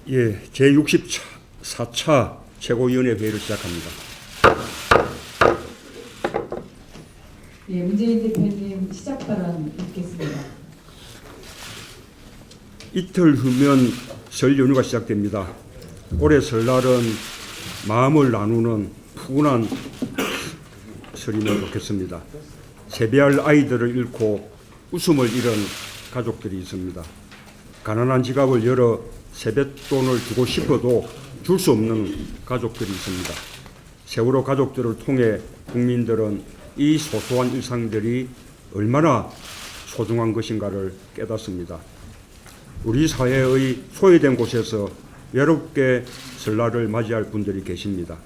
예, 제64차 최고위원회 회의를 시작합니다. 예, 문재인 대표님 시작 발언 듣겠습니다. 이틀 후면 설 연휴가 시작됩니다. 올해 설날은 마음을 나누는 푸근한 설이면 좋겠습니다. 세배할 아이들을 잃고 웃음을 잃은 가족들이 있습니다. 가난한 지갑을 열어 세뱃돈을 주고 싶어도 줄 수 없는 가족들이 있습니다. 세월호 가족들을 통해 국민들은 이 소소한 일상들이 얼마나 소중한 것인가를 깨닫습니다. 우리 사회의 소외된 곳에서 외롭게 설날을 맞이할 분들이 계십니다.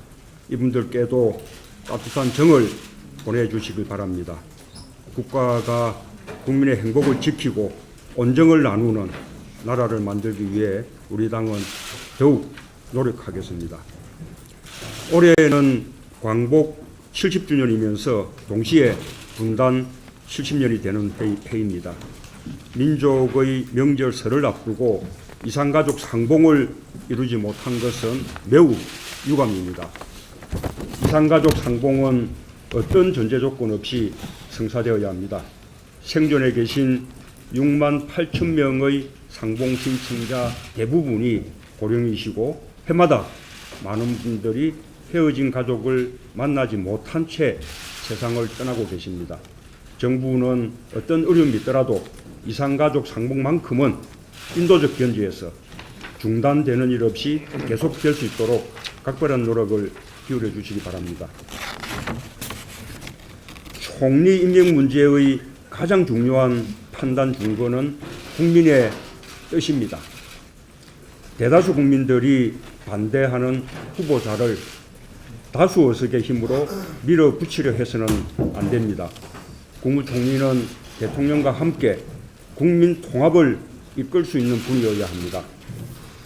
이분들께도 따뜻한 정을 보내주시길 바랍니다. 국가가 국민의 행복을 지키고 온정을 나누는 나라를 만들기 위해 우리 당은 더욱 노력하겠습니다. 올해는 광복 70주년이면서 동시에 분단 70년이 되는 해입니다. 민족의 명절 설을 앞두고 이산가족 상봉을 이루지 못한 것은 매우 유감입니다. 이산가족 상봉은 어떤 전제 조건 없이 성사되어야 합니다. 생존해 계신 6만 8천 명의 상봉 신청자 대부분이 고령이시고 해마다 많은 분들이 헤어진 가족을 만나지 못한 채 세상을 떠나고 계십니다. 정부는 어떤 어려움이 있더라도 이산가족 상봉만큼은 인도적 견지에서 중단되는 일 없이 계속될 수 있도록 각별한 노력을 기울여 주시기 바랍니다. 총리 임명 문제의 가장 중요한 판단 준거는 국민의 뜻입니다. 대다수 국민들이 반대하는 후보자를 다수 의석의 힘으로 밀어붙이려 해서는 안 됩니다. 국무총리는 대통령과 함께 국민 통합을 이끌 수 있는 분이어야 합니다.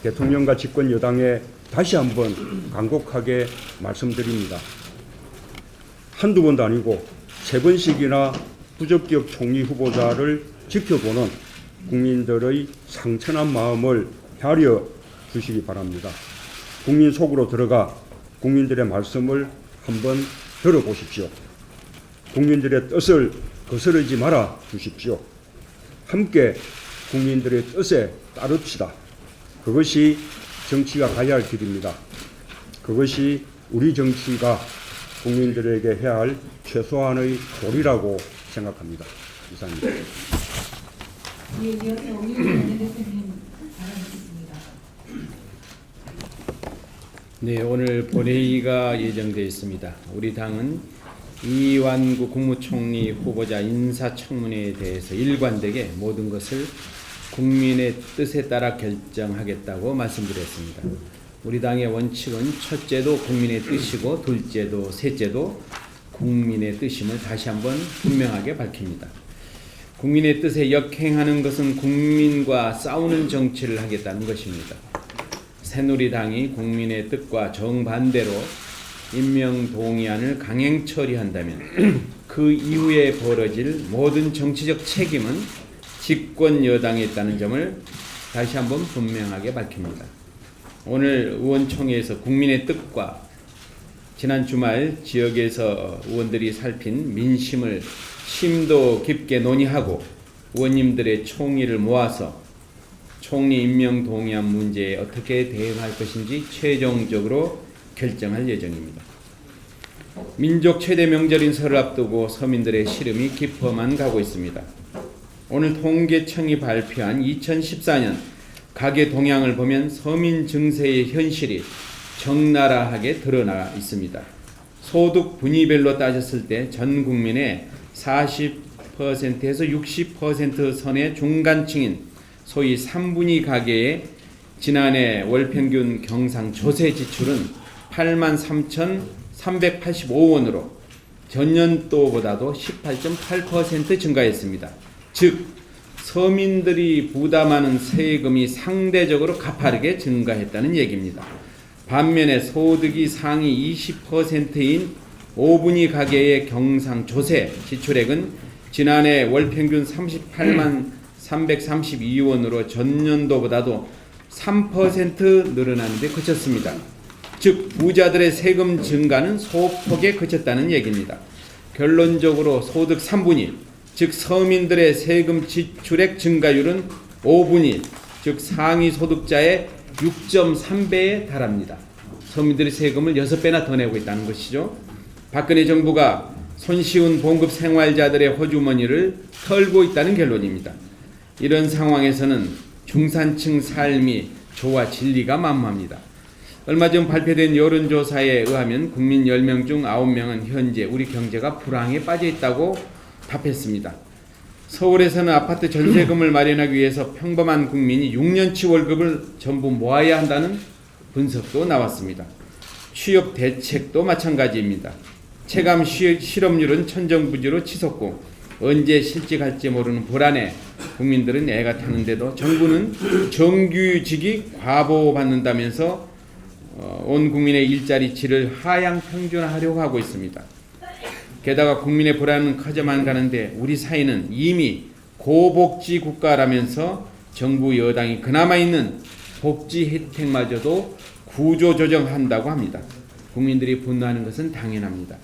대통령과 집권 여당에 다시 한번 간곡하게 말씀드립니다. 한두 번도 아니고 3번씩이나 부적격 총리 후보자를 지켜보는 국민들의 상처난 마음을 헤아려 주시기 바랍니다. 국민 속으로 들어가 국민들의 말씀을 한번 들어보십시오. 국민들의 뜻을 거스르지 말아 주십시오. 함께 국민들의 뜻에 따릅시다. 그것이 정치가 가야 할 길입니다. 그것이 우리 정치가 국민들에게 해야 할 최소한의 도리라고 생각합니다. 이상입니다. 이어서 오윤희 대표님 발언하겠습니다. 네, 오늘 본회의가 예정되어 있습니다. 우리 당은 이완구 국무총리 후보자 인사청문회에 대해서 일관되게 모든 것을 국민의 뜻에 따라 결정하겠다고 말씀드렸습니다. 우리 당의 원칙은 첫째도 국민의 뜻이고 둘째도 셋째도 국민의 뜻임을 다시 한번 분명하게 밝힙니다. 국민의 뜻에 역행하는 것은 국민과 싸우는 정치를 하겠다는 것입니다. 새누리당이 국민의 뜻과 정반대로 임명동의안을 강행 처리한다면 그 이후에 벌어질 모든 정치적 책임은 집권 여당에 있다는 점을 다시 한번 분명하게 밝힙니다. 오늘 의원총회에서 국민의 뜻과 지난 주말 지역에서 의원들이 살핀 민심을 심도 깊게 논의하고 의원님들의 총의를 모아서 총리 임명 동의안 문제에 어떻게 대응할 것인지 최종적으로 결정할 예정입니다. 민족 최대 명절인 설을 앞두고 서민들의 시름이 깊어만 가고 있습니다. 오늘 통계청이 발표한 2014년 가계 동향을 보면 서민 증세의 현실이 적나라하게 드러나 있습니다. 소득 분위별로 따졌을 때 전 국민의 40%에서 60% 선의 중간층인 소위 3분위 가계의 지난해 월평균 경상조세 지출은 83,385원으로 전년도보다도 18.8% 증가했습니다. 즉 서민들이 부담하는 세금이 상대적으로 가파르게 증가했다는 얘기입니다. 반면에 소득이 상위 20%인 5분위 가계의 경상조세 지출액은 지난해 월평균 38만 332원으로 전년도보다도 3% 늘어나는 데 그쳤습니다. 즉 부자들의 세금 증가는 소폭에 그쳤다는 얘기입니다. 결론적으로 소득 3분의 1, 즉 서민들의 세금 지출액 증가율은 5분의 1, 즉 상위 소득자의 6.3배에 달합니다. 서민들의 세금을 6배나 더 내고 있다는 것이죠. 박근혜 정부가 손쉬운 봉급 생활자들의 호주머니를 털고 있다는 결론입니다. 이런 상황에서는 중산층 삶이 좋아 진리가 만무합니다. 얼마 전 발표된 여론조사에 의하면 국민 10명 중 9명은 현재 우리 경제가 불황에 빠져 있다고 답했습니다. 서울에서는 아파트 전세금을 마련하기 위해서 평범한 국민이 6년치 월급을 전부 모아야 한다는 분석도 나왔습니다. 취업 대책도 마찬가지입니다. 체감 실업률은 천정부지로 치솟고 언제 실직할지 모르는 불안에 국민들은 애가 타는데도 정부는 정규직이 과보받는다면서 온 국민의 일자리치를 하향 평준화하려고 하고 있습니다. 게다가 국민의 불안은 커져만 가는데 우리 사회는 이미 고복지 국가라면서 정부 여당이 그나마 있는 복지 혜택마저도 구조조정한다고 합니다. 국민들이 분노하는 것은 당연합니다.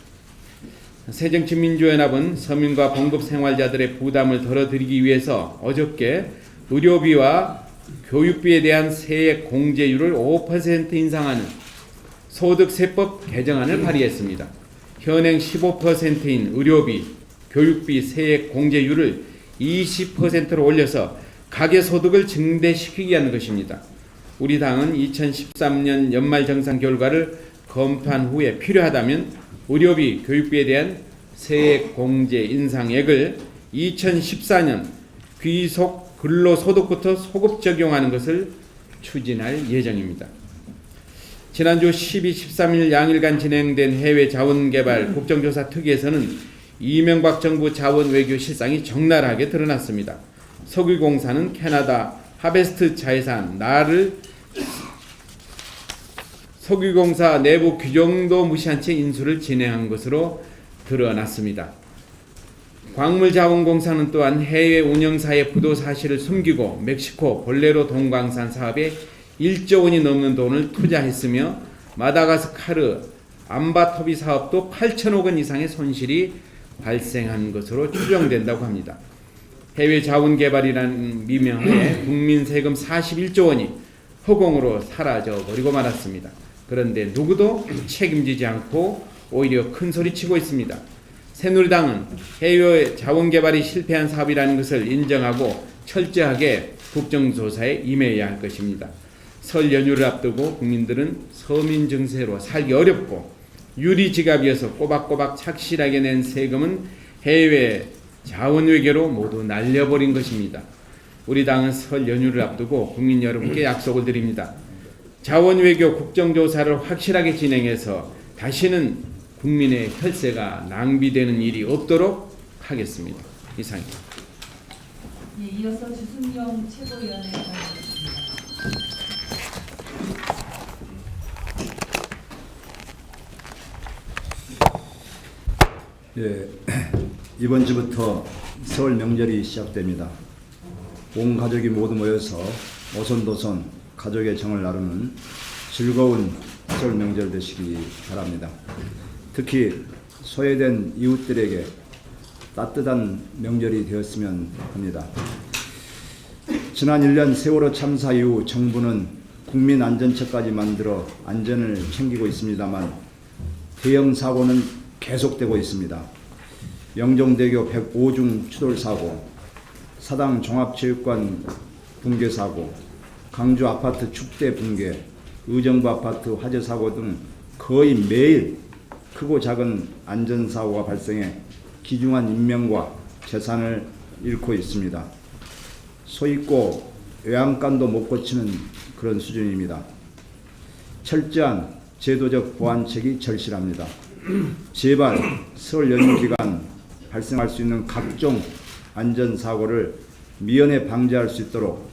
새정치민주연합은 서민과 봉급 생활자들의 부담을 덜어드리기 위해서 어저께 의료비와 교육비에 대한 세액 공제율을 5% 인상하는 소득세법 개정안을 발의했습니다. 현행 15%인 의료비, 교육비 세액 공제율을 20%로 올려서 가계소득을 증대시키게 하는 것입니다. 우리 당은 2013년 연말정산 결과를 검토한 후에 필요하다면 의료비, 교육비에 대한 세액 공제 인상액을 2014년 귀속 근로소득부터 소급 적용하는 것을 추진할 예정입니다. 지난주 12, 13일 양일간 진행된 해외 자원개발 국정조사 특위에서는 이명박 정부 자원 외교 실상이 적나라하게 드러났습니다. 석유공사는 캐나다 하베스트 자회사 나를 석유공사 내부 규정도 무시한 채 인수를 진행한 것으로 드러났습니다. 광물자원공사는 또한 해외 운영사의 부도 사실을 숨기고 멕시코 볼레로 동광산 사업에 1조 원이 넘는 돈을 투자했으며 마다가스카르 암바토비 사업도 8천억 원 이상의 손실이 발생한 것으로 추정된다고 합니다. 해외 자원개발이라는 미명하에 국민 세금 41조 원이 허공으로 사라져버리고 말았습니다. 그런데 누구도 책임지지 않고 오히려 큰소리치고 있습니다. 새누리당은 해외 자원개발이 실패한 사업이라는 것을 인정하고 철저하게 국정조사에 임해야 할 것입니다. 설 연휴를 앞두고 국민들은 서민 증세로 살기 어렵고 유리지갑이어서 꼬박꼬박 착실하게 낸 세금은 해외 자원외교로 모두 날려버린 것입니다. 우리 당은 설 연휴를 앞두고 국민 여러분께 약속을 드립니다. 자원외교 국정조사를 확실하게 진행해서 다시는 국민의 혈세가 낭비되는 일이 없도록 하겠습니다. 이상입니다. 예, 이어서 주승용 최고위원의 발언이겠습니다. 예, 이번 주부터 설 명절이 시작됩니다. 온 가족이 모두 모여서 오손도손 가족의 정을 나누는 즐거운 설 명절 되시기 바랍니다. 특히 소외된 이웃들에게 따뜻한 명절이 되었으면 합니다. 지난 1년 세월호 참사 이후 정부는 국민안전처까지 만들어 안전을 챙기고 있습니다만 대형 사고는 계속되고 있습니다. 영종대교 105중 추돌사고, 사당 종합체육관 붕괴사고, 강주 아파트 축대 붕괴, 의정부 아파트 화재사고 등 거의 매일 크고 작은 안전사고가 발생해 귀중한 인명과 재산을 잃고 있습니다. 소잃고 외양간도 못 고치는 그런 수준입니다. 철저한 제도적 보완책이 절실합니다. 제발 설 연휴 기간 발생할 수 있는 각종 안전사고를 미연에 방지할 수 있도록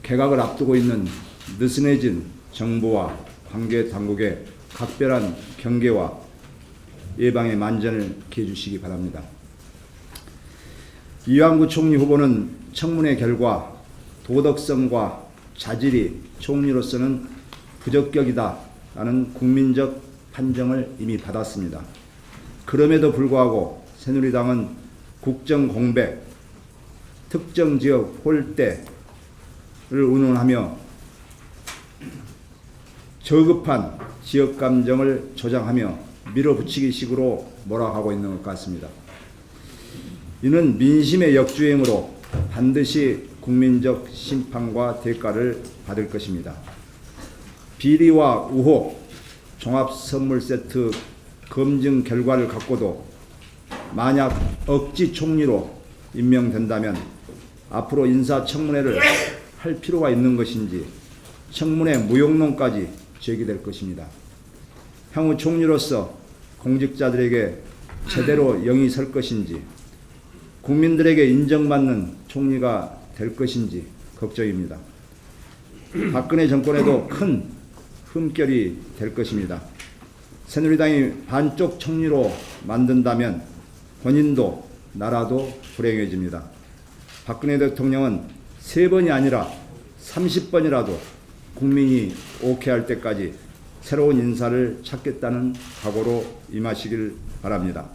개각을 앞두고 있는 느슨해진 정부와 관계당국의 각별한 경계와 예방의 만전을 기해 주시기 바랍니다. 이완구 총리 후보는 청문회 결과 도덕성과 자질이 총리로서는 부적격이다라는 국민적 판정을 이미 받았습니다. 그럼에도 불구하고 새누리당은 국정 공백, 특정 지역 홀대를 운운하며 저급한 지역 감정을 조장하며 밀어붙이기 식으로 몰아가고 있는 것 같습니다. 이는 민심의 역주행으로 반드시 국민적 심판과 대가를 받을 것입니다. 비리와 의혹, 종합선물세트 검증 결과를 갖고도 만약 억지 총리로 임명된다면 앞으로 인사청문회를 할 필요가 있는 것인지 청문회 무용론까지 제기될 것입니다. 향후 총리로서 공직자들에게 제대로 영이 설 것인지 국민들에게 인정받는 총리가 될 것인지 걱정입니다. 박근혜 정권에도 큰 흠결이 될 것입니다. 새누리당이 반쪽 총리로 만든다면 본인도 나라도 불행해집니다. 박근혜 대통령은 3번이 아니라 30번이라도 국민이 오케이할 때까지 새로운 인사를 찾겠다는 각오로 임하시길 바랍니다.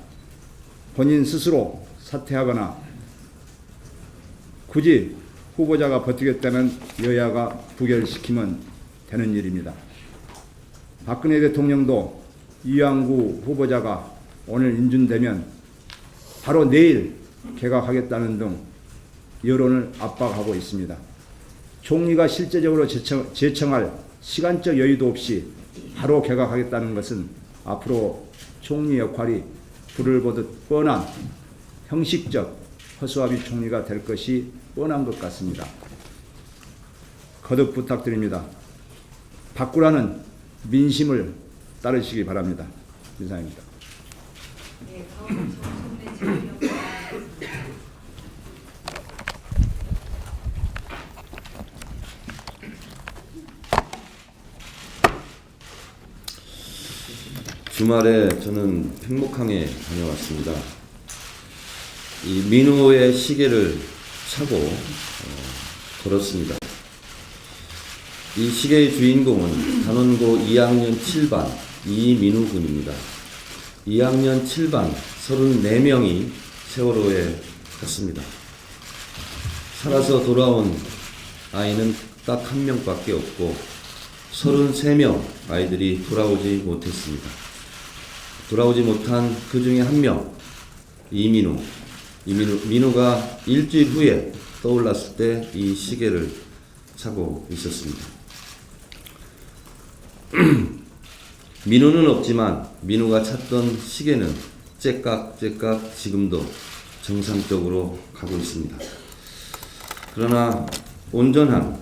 본인 스스로 사퇴하거나 굳이 후보자가 버티겠다면 여야가 부결시키면 되는 일입니다. 박근혜 대통령도 이양구 후보자가 오늘 인준되면 바로 내일 개각하겠다는 등 여론을 압박하고 있습니다. 총리가 실제적으로 제청할 시간적 여유도 없이 바로 개각하겠다는 것은 앞으로 총리 역할이 불을 보듯 뻔한 형식적 허수아비 총리가 될 것이 뻔한 것 같습니다. 거듭 부탁드립니다. 바꾸라는 민심을 따르시기 바랍니다. 이상입니다. 네, 다음은 정선배 최고위원입니다. 주말에 저는 팽목항에 다녀왔습니다. 이 민우의 시계를 차고 걸었습니다. 이 시계의 주인공은 단원고 2학년 7반 이민우 군입니다. 2학년 7반 34명이 세월호에 갔습니다. 살아서 돌아온 아이는 딱 1명밖에 없고 33명 아이들이 돌아오지 못했습니다. 돌아오지 못한 그 중에 1명, 민우가 일주일 후에 떠올랐을 때 이 시계를 차고 있었습니다. 민우는 없지만 민우가 찾던 시계는 째깍째깍 지금도 정상적으로 가고 있습니다. 그러나 온전한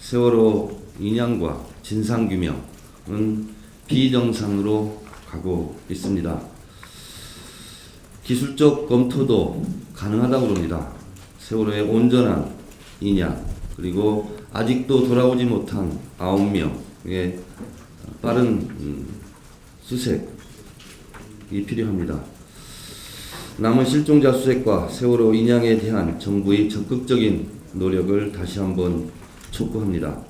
세월호 인양과 진상규명은 비정상으로 가고 있습니다. 기술적 검토도 가능하다고 합니다. 세월호의 온전한 인양 그리고 아직도 돌아오지 못한 9명의 빠른 수색이 필요합니다. 남은 실종자 수색과 세월호 인양에 대한 정부의 적극적인 노력을 다시 한번 촉구합니다.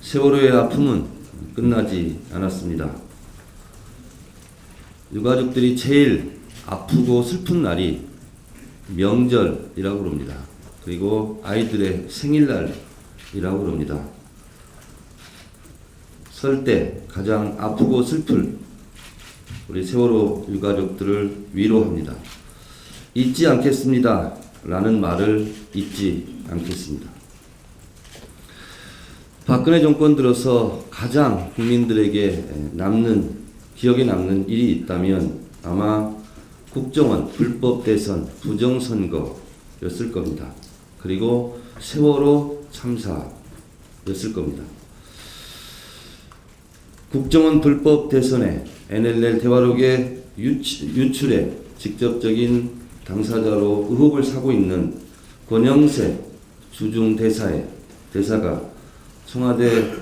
세월호의 아픔은 끝나지 않았습니다. 유가족들이 제일 아프고 슬픈 날이 명절이라고 합니다. 그리고 아이들의 생일날이라고 합니다. 설 때 가장 아프고 슬플 우리 세월호 유가족들을 위로합니다. 잊지 않겠습니다. 라는 말을 잊지 않겠습니다. 박근혜 정권 들어서 가장 국민들에게 기억에 남는 일이 있다면 아마 국정원 불법 대선 부정선거였을 겁니다. 그리고 세월호 참사였을 겁니다. 국정원 불법 대선에 NLL 대화록의 유출에 직접적인 당사자로 의혹을 사고 있는 권영세 주중대사가 청와대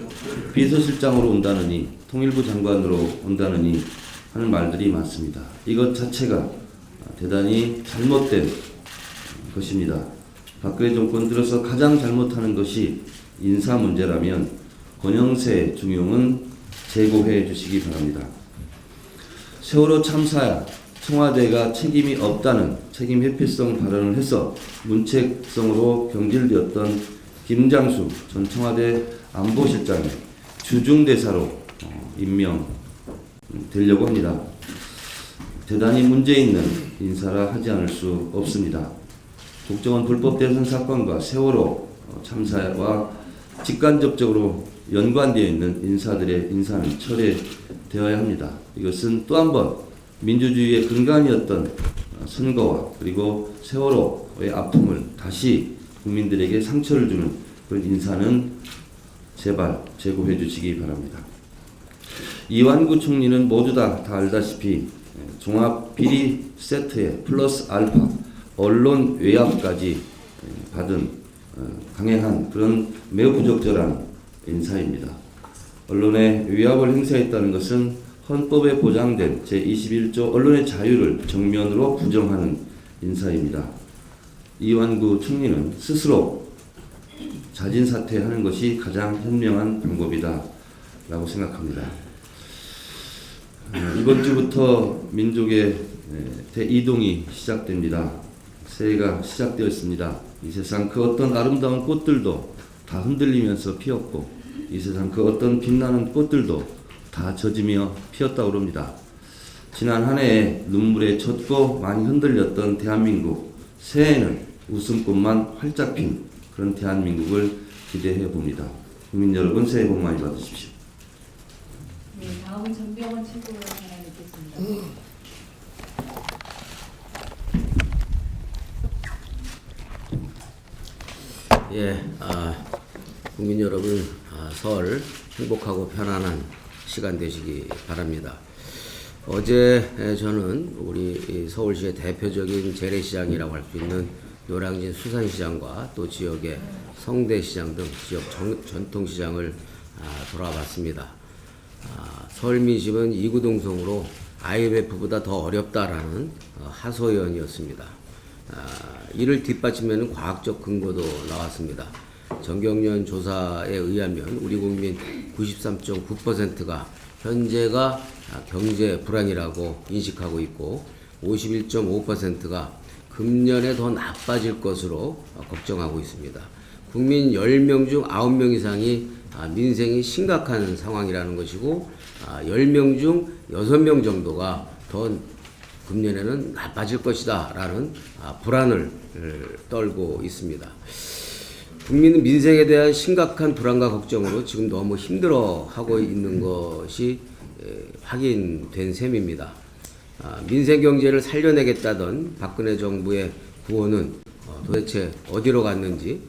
비서실장으로 온다느니 통일부 장관으로 온다느니 하는 말들이 많습니다. 이것 자체가 대단히 잘못된 것입니다. 박근혜 정권 들어서 가장 잘못하는 것이 인사 문제라면 권영세 중용은 제고해 주시기 바랍니다. 세월호 참사야 청와대가 책임이 없다는 책임 회피성 발언을 해서 문책성으로 경질되었던 김장수 전 청와대 안보실장이 주중대사로 임명되려고 합니다. 대단히 문제 있는 인사라 하지 않을 수 없습니다. 국정원 불법 대선 사건과 세월호 참사와 직간접적으로 연관되어 있는 인사들의 인사는 철회되어야 합니다. 이것은 또 한 번 민주주의의 근간이었던 선거와 그리고 세월호의 아픔을 다시 국민들에게 상처를 주는 그런 인사는 제발 제고해 주시기 바랍니다. 이완구 총리는 모두 다 알다시피 종합 비리 세트에 플러스 알파 언론 외압까지 받은 강행한 그런 매우 부적절한 인사입니다. 언론에 위압을 행사했다는 것은 헌법에 보장된 제21조 언론의 자유를 정면으로 부정하는 인사입니다. 이완구 총리는 스스로 자진 사퇴하는 것이 가장 현명한 방법이다 라고 생각합니다. 이번 주부터 민족의 대이동이 시작됩니다. 새해가 시작되었습니다. 이 세상 그 어떤 아름다운 꽃들도 다 흔들리면서 피었고 이 세상 그 어떤 빛나는 꽃들도 다 젖으며 피었다고 합니다. 지난 한 해에 눈물에 젖고 많이 흔들렸던 대한민국, 새해에는 웃음꽃만 활짝 핀 그런 대한민국을 기대해 봅니다. 국민 여러분 새해 복 많이 받으십시오. 네, 다음은 전병헌 최고위원 하나 듣겠습니다. 예, 국민 여러분, 설 행복하고 편안한 시간 되시기 바랍니다. 어제 저는 우리 서울시의 대표적인 재래시장이라고 할 수 있는 노량진 수산시장과 또 지역의 성대시장 등 지역 전통시장을 돌아봤습니다. 서울 민심은 이구동성으로 IMF보다 더 어렵다라는 하소연이었습니다. 이를 뒷받침하는 과학적 근거도 나왔습니다. 정경련 조사에 의하면 우리 국민 93.9%가 현재가 경제 불안이라고 인식하고 있고 51.5%가 금년에 더 나빠질 것으로 걱정하고 있습니다. 국민 10명 중 9명 이상이 민생이 심각한 상황이라는 것이고 10명 중 6명 정도가 더 금년에는 나빠질 것이다 라는 불안을 떨고 있습니다. 국민은 민생에 대한 심각한 불안과 걱정으로 지금 너무 힘들어하고 있는 것이 확인된 셈입니다. 민생 경제를 살려내겠다던 박근혜 정부의 구호는 도대체 어디로 갔는지,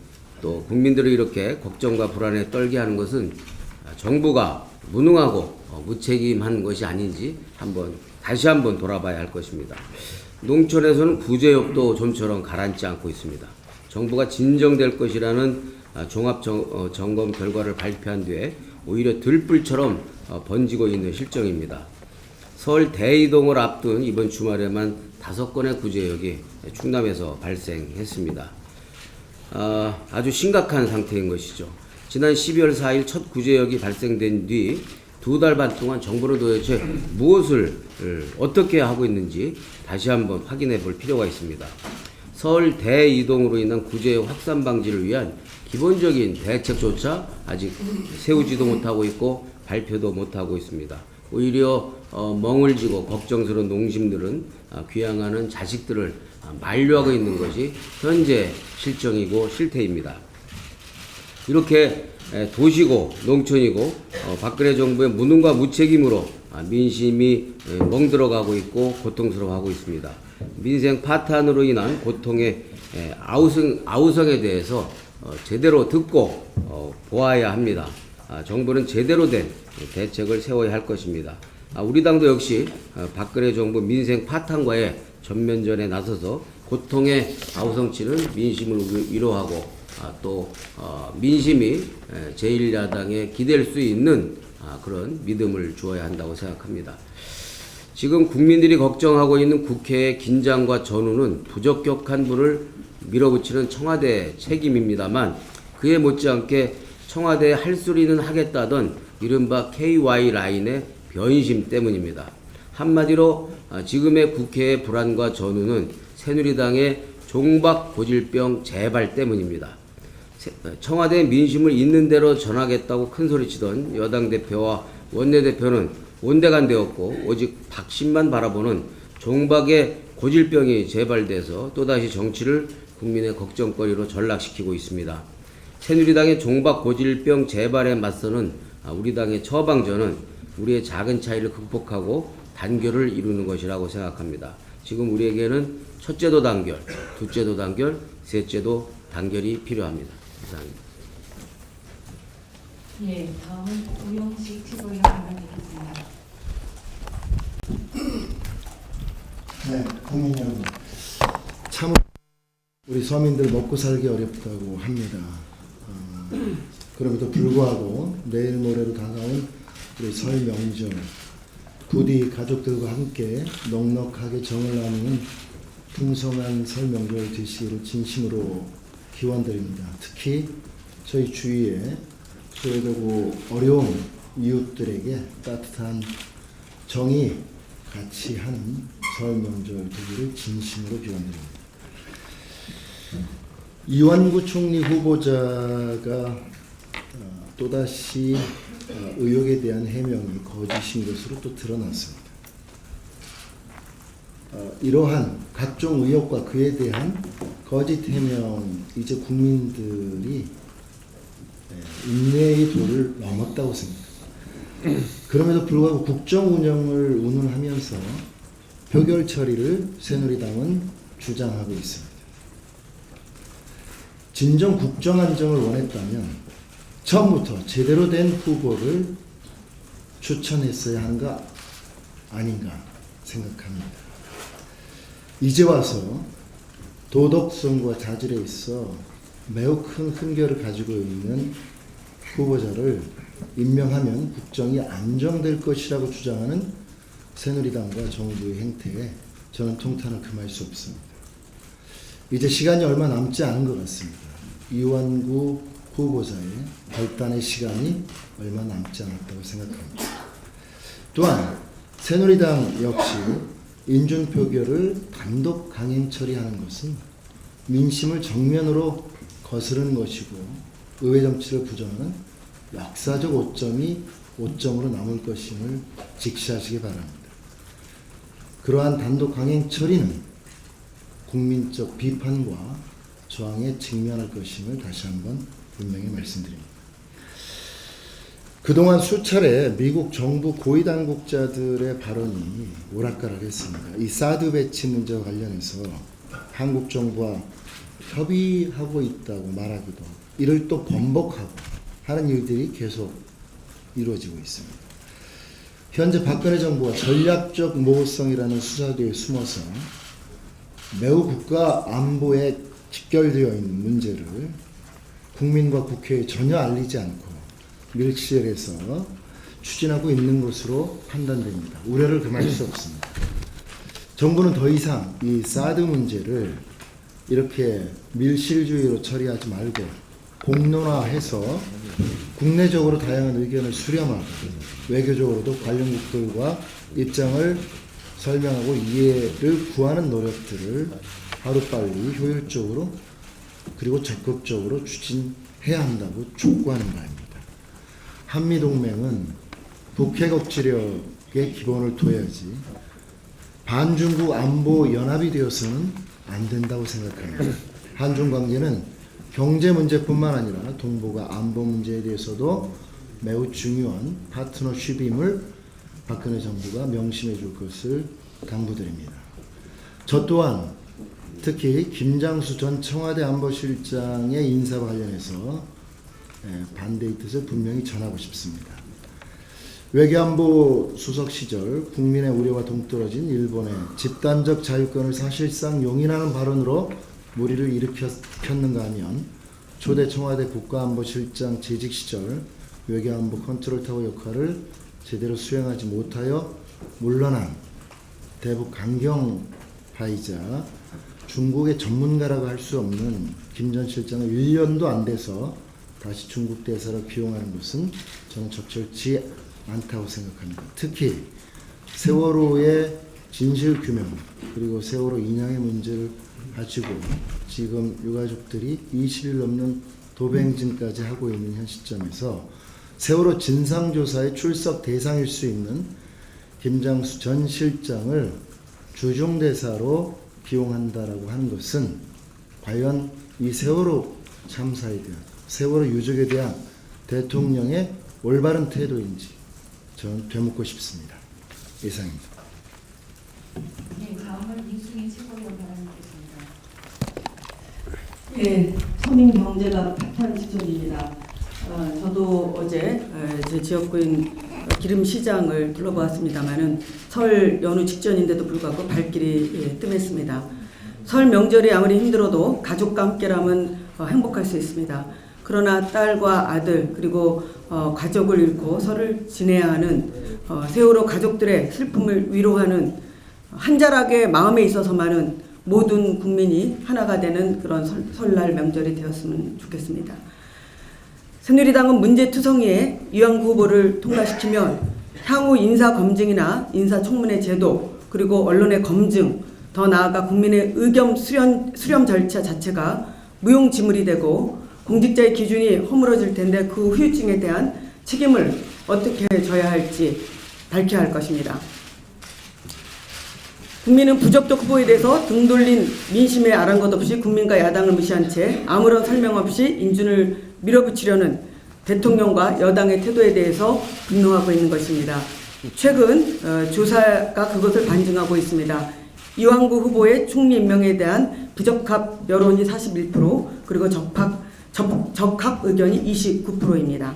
또 국민들을 이렇게 걱정과 불안에 떨게 하는 것은 정부가 무능하고 무책임한 것이 아닌지 다시 한번 돌아봐야 할 것입니다. 농촌에서는 구제역도 좀처럼 가라앉지 않고 있습니다. 정부가 진정될 것이라는 종합점검 결과를 발표한 뒤에 오히려 들불처럼 번지고 있는 실정입니다. 서울 대이동을 앞둔 이번 주말에만 5건의 구제역이 충남에서 발생했습니다. 아주 심각한 상태인 것이죠. 지난 12월 4일 첫 구제역이 발생된 뒤 2달 반 동안 정부는 도대체 무엇을 어떻게 하고 있는지 다시 한번 확인해 볼 필요가 있습니다. 서울 대이동으로 인한 구제역 확산 방지를 위한 기본적인 대책조차 아직 세우지도 못하고 있고 발표도 못하고 있습니다. 오히려 멍을 쥐고 걱정스러운 농심들은 귀향하는 자식들을 만류하고 있는 것이 현재 실정이고 실태입니다. 이렇게 도시고 농촌이고 박근혜 정부의 무능과 무책임으로 민심이 멍들어가고 있고 고통스러워하고 있습니다. 민생 파탄으로 인한 고통의 아우성에 대해서 제대로 듣고 보아야 합니다. 정부는 제대로 된 대책을 세워야 할 것입니다. 우리 당도 역시 박근혜 정부 민생 파탄과의 전면전에 나서서 고통의 아우성치는 민심을 위로하고 또 민심이 제1야당에 기댈 수 있는 그런 믿음을 주어야 한다고 생각합니다. 지금 국민들이 걱정하고 있는 국회의 긴장과 전우는 부적격한 분을 밀어붙이는 청와대 책임입니다만 그에 못지않게 청와대에 할 소리는 하겠다던 이른바 KY 라인의 변심 때문입니다. 한마디로 지금의 국회의 불안과 전우는 새누리당의 종박 고질병 재발 때문입니다. 청와대 민심을 있는 대로 전하겠다고 큰소리치던 여당 대표와 원내대표는 온데간데없고 오직 박심만 바라보는 종박의 고질병이 재발돼서 또다시 정치를 국민의 걱정거리로 전락시키고 있습니다. 새누리당의 종박 고질병 재발에 맞서는 우리 당의 처방전은 우리의 작은 차이를 극복하고 단결을 이루는 것이라고 생각합니다. 지금 우리에게는 첫째도 단결, 둘째도 단결, 셋째도 단결이 필요합니다. 이상입니다. 예, 다음은 우영식 최고위원 발언드리겠습니다. 네, 국민 여러분. 참 우리 서민들 먹고 살기 어렵다고 합니다. 그럼에도 불구하고 내일 모레로 다가온 우리 설 명절 부디 가족들과 함께 넉넉하게 정을 나누는 풍성한 설 명절 되시기를 진심으로 기원드립니다. 특히 저희 주위에 소외되고 어려운 이웃들에게 따뜻한 정이 같이 하는 설 명절 되기를 진심으로 기원드립니다. 이완구 총리 후보자가 또다시 의혹에 대한 해명이 거짓인 것으로 또 드러났습니다. 이러한 각종 의혹과 그에 대한 거짓 해명, 이제 국민들이 인내의 도를 넘었다고 생각합니다. 그럼에도 불구하고 국정 운영을 운운하면서 표결 처리를 새누리당은 주장하고 있습니다. 진정 국정 안정을 원했다면 처음부터 제대로 된 후보를 추천했어야 한가 아닌가 생각합니다. 이제 와서 도덕성과 자질에 있어 매우 큰 흠결을 가지고 있는 후보자를 임명하면 국정이 안정될 것이라고 주장하는 새누리당과 정부의 행태에 저는 통탄을 금할 수 없습니다. 이제 시간이 얼마 남지 않은 것 같습니다. 이완구 후보자의 결단의 시간이 얼마 남지 않았다고 생각합니다. 또한 새누리당 역시 인준표결을 단독 강행 처리하는 것은 민심을 정면으로 거스르는 것이고 의회 정치를 부정하는 역사적 오점이 오점으로 남을 것임을 직시하시기 바랍니다. 그러한 단독 강행 처리는 국민적 비판과 저항에 직면할 것임을 다시 한번 분명히 말씀드립니다. 그동안 수차례 미국 정부 고위 당국자들의 발언이 오락가락했습니다. 이 사드 배치 문제와 관련해서 한국 정부와 협의하고 있다고 말하기도 하고 이를 또 번복하고 하는 일들이 계속 이루어지고 있습니다. 현재 박근혜 정부가 전략적 모호성이라는 수사대에 숨어서 매우 국가 안보에 직결되어 있는 문제를 국민과 국회에 전혀 알리지 않고 밀실에서 추진하고 있는 것으로 판단됩니다. 우려를 금할 수 없습니다. 정부는 더 이상 이 사드 문제를 이렇게 밀실주의로 처리하지 말고 공론화해서 국내적으로 다양한 의견을 수렴하고 외교적으로도 관련국들과 입장을 설명하고 이해를 구하는 노력들을 하루빨리 효율적으로 그리고 적극적으로 추진해야 한다고 촉구하는 바입니다. 한미동맹은 북핵억지력의 기본을 둬야지 반중국 안보 연합이 되어서는 안 된다고 생각합니다. 한중 관계는 경제 문제뿐만 아니라 동북아 안보 문제에 대해서도 매우 중요한 파트너십임을 박근혜 정부가 명심해 줄 것을 당부드립니다. 저 또한 특히 김장수 전 청와대 안보실장의 인사와 관련해서 반대의 뜻을 분명히 전하고 싶습니다. 외교안보 수석 시절 국민의 우려와 동떨어진 일본의 집단적 자유권을 사실상 용인하는 발언으로 무리를 일으켰는가 하면 초대 청와대 국가안보실장 재직 시절 외교안보 컨트롤타워 역할을 제대로 수행하지 못하여 물러난 대북 강경파이자 중국의 전문가라고 할 수 없는 김 전 실장은 1년도 안 돼서 다시 중국 대사로 기용하는 것은 저는 적절치 않다고 생각합니다. 특히 세월호의 진실 규명 그리고 세월호 인양의 문제를 가지고 지금 유가족들이 20일 넘는 도병진까지 하고 있는 현 시점에서 세월호 진상조사의 출석 대상일 수 있는 김장수 전 실장을 주중대사로 기용한다라고 하는 것은 과연 이 세월호 참사에 대한 세월호 유족에 대한 대통령의 올바른 태도인지 저는 되묻고 싶습니다. 이상입니다. 네, 다음은 이승희 최고위원장님 뵙겠습니다. 네, 서민경제가 파탄 지점입니다. 저도 어제 제 지역구인 기름시장을 둘러보았습니다마는 설 연휴 직전인데도 불구하고 발길이 뜸했습니다. 설 명절이 아무리 힘들어도 가족과 함께라면 행복할 수 있습니다. 그러나 딸과 아들 그리고 가족을 잃고 설을 지내야 하는 세월호 가족들의 슬픔을 위로하는 한자락의 마음에 있어서만은 모든 국민이 하나가 되는 그런 설날 명절이 되었으면 좋겠습니다. 새누리당은 문제투성이에 유한구 후보를 통과시키면 향후 인사검증이나 인사청문회 제도 그리고 언론의 검증 더 나아가 국민의 의견 수렴 절차 자체가 무용지물이 되고 공직자의 기준이 허물어질 텐데 그 후유증에 대한 책임을 어떻게 져야 할지 밝혀야 할 것입니다. 국민은 부적격 후보에 대해서 등 돌린 민심에 아랑곳 없이 국민과 야당을 무시한 채 아무런 설명 없이 인준을 밀어붙이려는 대통령과 여당의 태도에 대해서 분노하고 있는 것입니다. 최근 조사가 그것을 반증하고 있습니다. 이완구 후보의 총리 임명에 대한 부적합 여론이 41% 그리고 적합 의견이 29%입니다.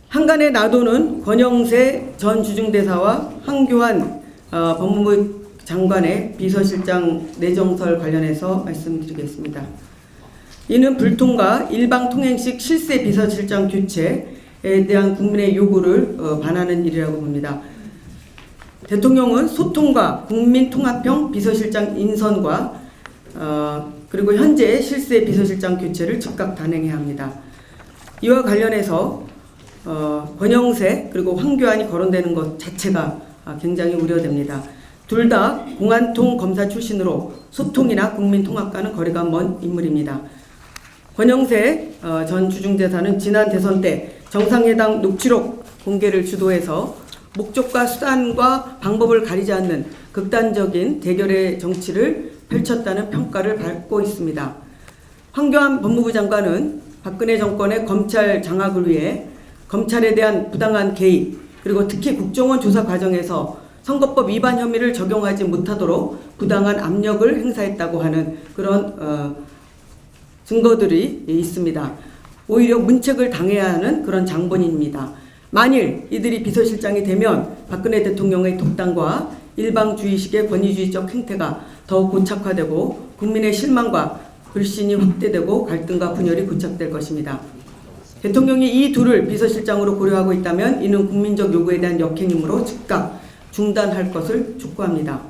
한간의 나도는 권영세 전 주중대사와 황교안 법무부 장관의 비서실장 내정설 관련해서 말씀드리겠습니다. 이는 불통과 일방통행식 실세 비서실장 교체에 대한 국민의 요구를 반하는 일이라고 봅니다. 대통령은 소통과 국민통합형 비서실장 인선과 그리고 현재 실세 비서실장 교체를 즉각 단행해야 합니다. 이와 관련해서 권영세 그리고 황교안이 거론되는 것 자체가 굉장히 우려됩니다. 둘 다 공안통 검사 출신으로 소통이나 국민통합과는 거리가 먼 인물입니다. 권영세 전 주중대사는 지난 대선 때 정상회담 녹취록 공개를 주도해서 목적과 수단과 방법을 가리지 않는 극단적인 대결의 정치를 펼쳤다는 평가를 받고 있습니다. 황교안 법무부 장관은 박근혜 정권의 검찰 장악을 위해 검찰에 대한 부당한 개입 그리고 특히 국정원 조사 과정에서 선거법 위반 혐의를 적용하지 못하도록 부당한 압력을 행사했다고 하는 그런 증거들이 있습니다. 오히려 문책을 당해야 하는 그런 장본인입니다. 만일 이들이 비서실장이 되면 박근혜 대통령의 독단과 일방주의식의 권위주의적 행태가 더욱 고착화되고 국민의 실망과 불신이 확대되고 갈등과 분열이 고착될 것입니다. 대통령이 이 둘을 비서실장으로 고려하고 있다면 이는 국민적 요구에 대한 역행이므로 즉각 중단할 것을 촉구합니다.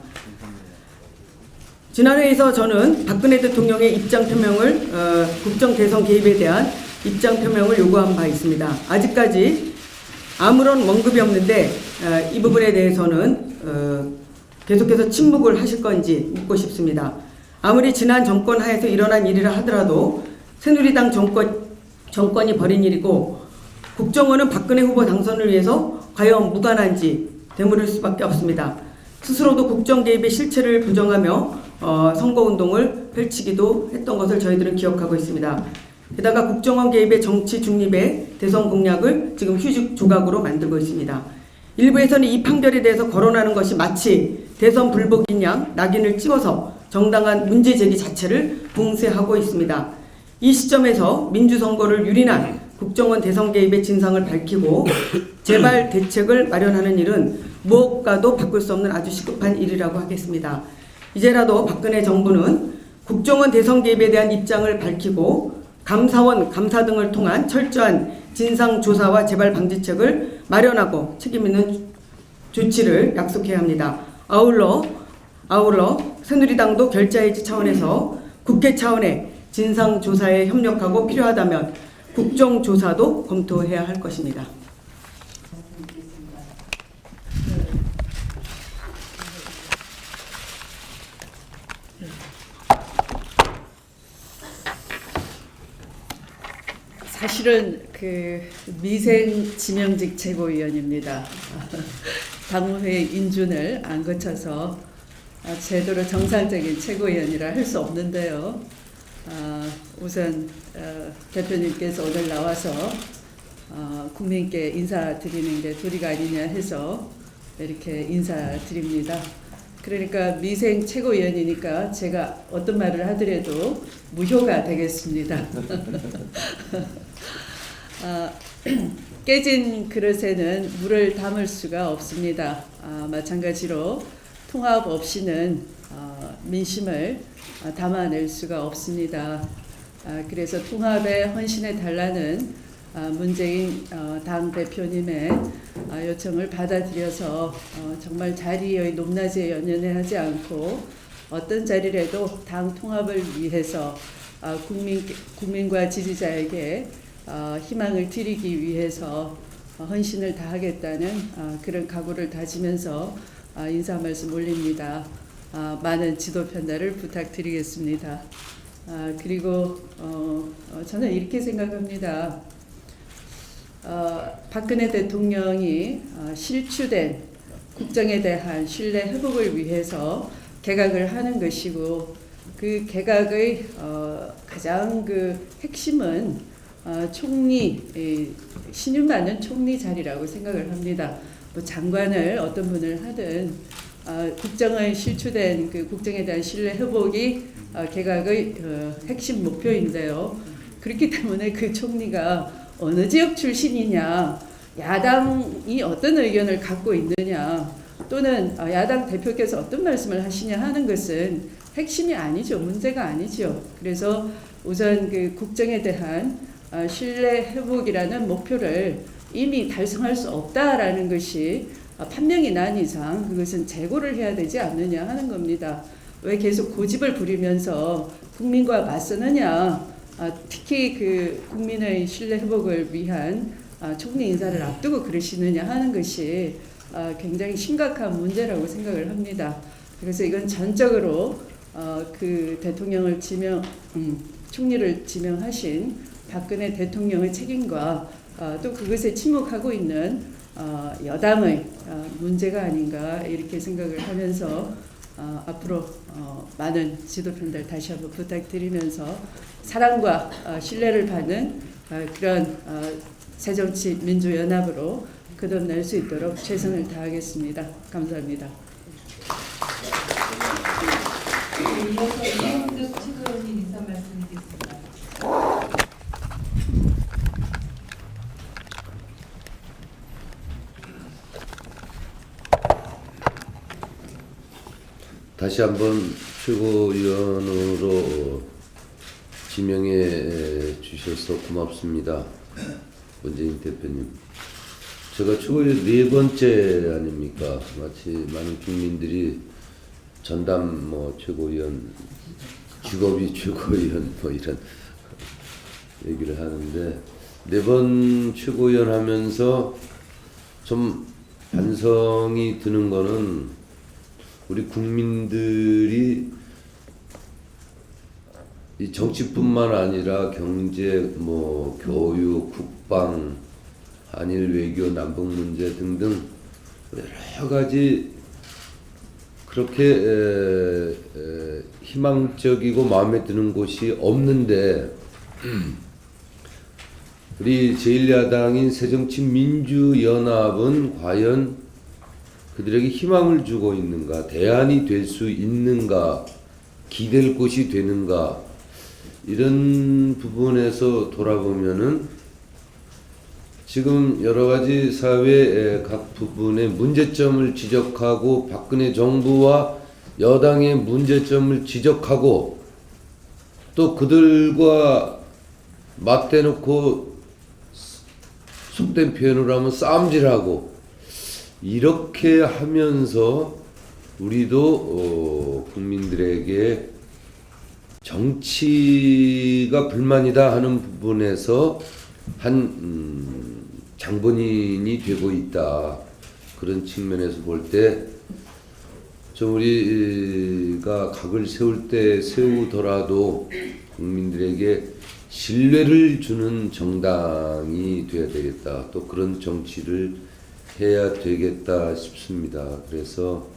지난 회에서 저는 박근혜 대통령의 입장 표명을 국정 대선 개입에 대한 입장 표명을 요구한 바 있습니다. 아직까지 아무런 언급이 없는데 이 부분에 대해서는 계속해서 침묵을 하실 건지 묻고 싶습니다. 아무리 지난 정권 하에서 일어난 일이라 하더라도 새누리당 정권이 벌인 일이고 국정원은 박근혜 후보 당선을 위해서 과연 무관한지 되물을 수밖에 없습니다. 스스로도 국정 개입의 실체를 부정하며 선거운동을 펼치기도 했던 것을 저희들은 기억하고 있습니다. 게다가 국정원 개입의 정치 중립의 대선 공약을 지금 휴직 조각으로 만들고 있습니다. 일부에서는 이 판결에 대해서 거론하는 것이 마치 대선 불복인 양 낙인을 찍어서 정당한 문제 제기 자체를 붕괴하고 있습니다. 이 시점에서 민주선거를 유린한 국정원 대선 개입의 진상을 밝히고 재발 대책을 마련하는 일은 무엇과도 바꿀 수 없는 아주 시급한 일이라고 하겠습니다. 이제라도 박근혜 정부는 국정원 대선 개입에 대한 입장을 밝히고 감사원, 감사 등을 통한 철저한 진상조사와 재발 방지책을 마련하고 책임있는 조치를 약속해야 합니다. 아울러 새누리당도 결자해지 차원에서 국회 차원의 진상조사에 협력하고 필요하다면 국정조사도 검토해야 할 것입니다. 사실은 그 미생 지명직 최고위원입니다. 당무회 인준을 안 거쳐서 제대로 정상적인 최고위원이라 할 수 없는데요. 우선 대표님께서 오늘 나와서 국민께 인사드리는 게 도리가 아니냐 해서 이렇게 인사드립니다. 그러니까 미생 최고위원이니까 제가 어떤 말을 하더라도 무효가 되겠습니다. 깨진 그릇에는 물을 담을 수가 없습니다. 마찬가지로 통합 없이는 민심을 담아낼 수가 없습니다. 그래서 통합에 헌신해 달라는 문재인 당 대표님의 요청을 받아들여서 정말 자리의 높낮이에 연연하지 않고 어떤 자리라도 당 통합을 위해서 국민과 지지자에게 희망을 드리기 위해서 헌신을 다하겠다는 그런 각오를 다지면서 인사 말씀 올립니다. 많은 지도 편달을 부탁드리겠습니다. 그리고 저는 이렇게 생각합니다. 박근혜 대통령이 실추된 국정에 대한 신뢰 회복을 위해서 개각을 하는 것이고 그 개각의 가장 그 핵심은 총리 신임 많은 총리 자리라고 생각을 합니다. 뭐 장관을 어떤 분을 하든 국정의 실추된 그 국정에 대한 신뢰 회복이 개각의 핵심 목표인데요. 그렇기 때문에 그 총리가 어느 지역 출신이냐, 야당이 어떤 의견을 갖고 있느냐, 또는 야당 대표께서 어떤 말씀을 하시냐 하는 것은 핵심이 아니죠. 문제가 아니죠. 그래서 우선 그 국정에 대한 신뢰 회복이라는 목표를 이미 달성할 수 없다라는 것이 판명이 난 이상 그것은 재고를 해야 되지 않느냐 하는 겁니다. 왜 계속 고집을 부리면서 국민과 맞서느냐, 특히 그 국민의 신뢰 회복을 위한 총리 인사를 앞두고 그러시느냐 하는 것이 굉장히 심각한 문제라고 생각을 합니다. 그래서 이건 전적으로 그 대통령을 총리를 지명하신 박근혜 대통령의 책임과 또 그것에 침묵하고 있는 여당의 문제가 아닌가 이렇게 생각을 하면서 앞으로 많은 지도 편달 다시 한번 부탁드리면서 사랑과 신뢰를 받는 그런 새정치민주연합으로 거듭날 수 있도록 최선을 다하겠습니다. 감사합니다. 이어서 이영득 최고위원님 인사 말씀드리겠습니다. 다시 한번 최고위원으로 지명해 주셔서 고맙습니다. 문재인 대표님. 제가 최고위원 네 번째 아닙니까? 마치 많은 국민들이 전담 최고위원, 직업이 최고위원 이런 얘기를 하는데 네 번 최고위원 하면서 좀 반성이 드는 거는 우리 국민들이 이 정치뿐만 아니라 경제, 교육, 국방, 한일 외교, 남북 문제 등등 여러 가지 그렇게 희망적이고 마음에 드는 곳이 없는데 우리 제1야당인 새정치민주연합은 과연 그들에게 희망을 주고 있는가, 대안이 될 수 있는가, 기댈 곳이 되는가, 이런 부분에서 돌아보면은 지금 여러 가지 사회 각 부분의 문제점을 지적하고 박근혜 정부와 여당의 문제점을 지적하고 또 그들과 맞대놓고 속된 표현으로 하면 싸움질하고 이렇게 하면서 우리도 국민들에게 정치가 불만이다 하는 부분에서 한 장본인이 되고 있다. 그런 측면에서 볼 때 좀 우리가 각을 세울 때 세우더라도 국민들에게 신뢰를 주는 정당이 돼야 되겠다. 또 그런 정치를 해야 되겠다 싶습니다. 그래서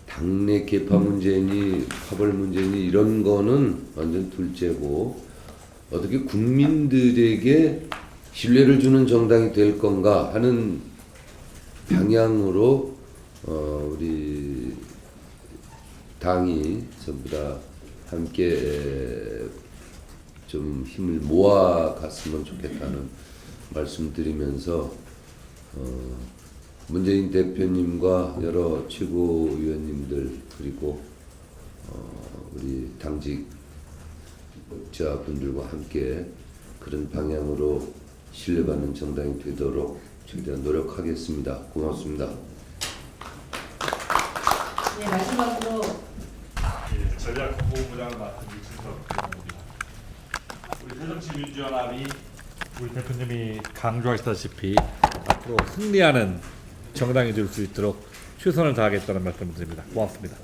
당내 계파 문제니 파벌 문제니 이런 거는 완전 둘째고 어떻게 국민들에게 신뢰를 주는 정당이 될 건가 하는 방향으로 우리 당이 전부 다 함께 좀 힘을 모아 갔으면 좋겠다는 말씀드리면서 문재인 대표님과 여러 최고위원님들 그리고 우리 당직자분들과 함께 그런 방향으로 신뢰받는 정당이 되도록 최대한 노력하겠습니다. 고맙습니다. 네, 마지막으로 전략홍보부장을 맡은 유승섭입니다. 우리 새정치민주연합이 우리 대표님이 강조하시다시피 앞으로 승리하는 정당이 될 수 있도록 최선을 다하겠다는 말씀을 드립니다. 고맙습니다.